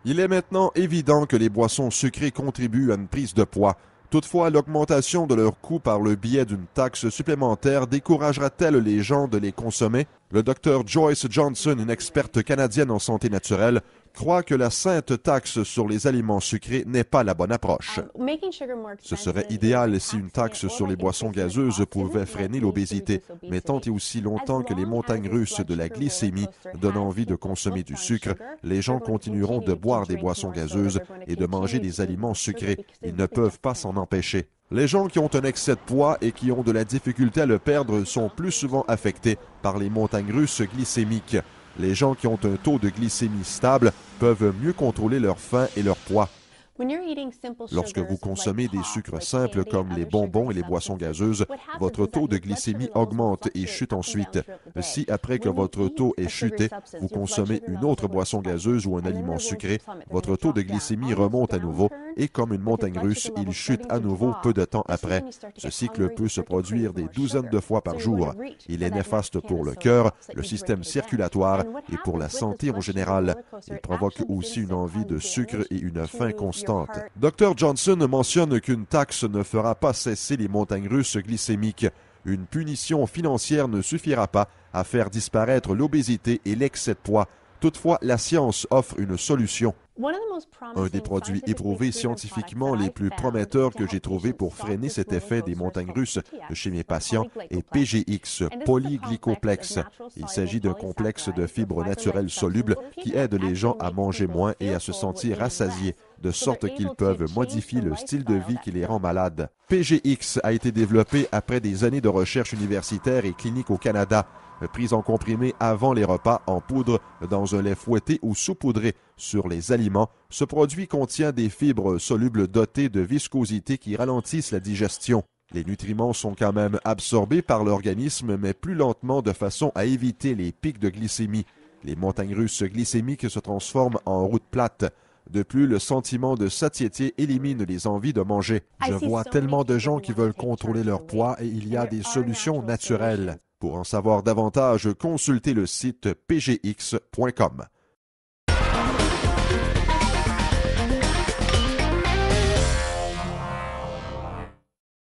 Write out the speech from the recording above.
Il est maintenant évident que les boissons sucrées contribuent à une prise de poids. Toutefois, l'augmentation de leur coût par le biais d'une taxe supplémentaire découragera-t-elle les gens de les consommer? Le Dr Joyce Johnson, une experte canadienne en santé naturelle, croit que la sainte taxe sur les aliments sucrés n'est pas la bonne approche. Ce serait idéal si une taxe sur les boissons gazeuses pouvait freiner l'obésité, mais tant et aussi longtemps que les montagnes russes de la glycémie donnent envie de consommer du sucre, les gens continueront de boire des boissons gazeuses et de manger des aliments sucrés. Ils ne peuvent pas s'en empêcher. Les gens qui ont un excès de poids et qui ont de la difficulté à le perdre sont plus souvent affectés par les montagnes russes glycémiques. Les gens qui ont un taux de glycémie stable peuvent mieux contrôler leur faim et leur poids. Lorsque vous consommez des sucres simples comme les bonbons et les boissons gazeuses, votre taux de glycémie augmente et chute ensuite. Si, après que votre taux ait chuté, vous consommez une autre boisson gazeuse ou un aliment sucré, votre taux de glycémie remonte à nouveau et, comme une montagne russe, il chute à nouveau peu de temps après. Ce cycle peut se produire des douzaines de fois par jour. Il est néfaste pour le cœur, le système circulatoire et pour la santé en général. Il provoque aussi une envie de sucre et une faim constante. Dr Johnson mentionne qu'une taxe ne fera pas cesser les montagnes russes glycémiques. Une punition financière ne suffira pas à faire disparaître l'obésité et l'excès de poids. Toutefois, la science offre une solution. Un des produits éprouvés scientifiquement les plus prometteurs que j'ai trouvé pour freiner cet effet des montagnes russes chez mes patients est PGX, polyglycoplex. Il s'agit d'un complexe de fibres naturelles solubles qui aide les gens à manger moins et à se sentir rassasiés, de sorte qu'ils peuvent modifier le style de vie qui les rend malades. PGX a été développé après des années de recherche universitaire et clinique au Canada. Prise en comprimé avant les repas, en poudre, dans un lait fouetté ou saupoudré sur les aliments, ce produit contient des fibres solubles dotées de viscosité qui ralentissent la digestion. Les nutriments sont quand même absorbés par l'organisme, mais plus lentement de façon à éviter les pics de glycémie. Les montagnes russes glycémiques se transforment en route plate. De plus, le sentiment de satiété élimine les envies de manger. Je vois tellement de gens qui veulent contrôler leur poids et il y a des solutions naturelles. Pour en savoir davantage, consultez le site pgx.com.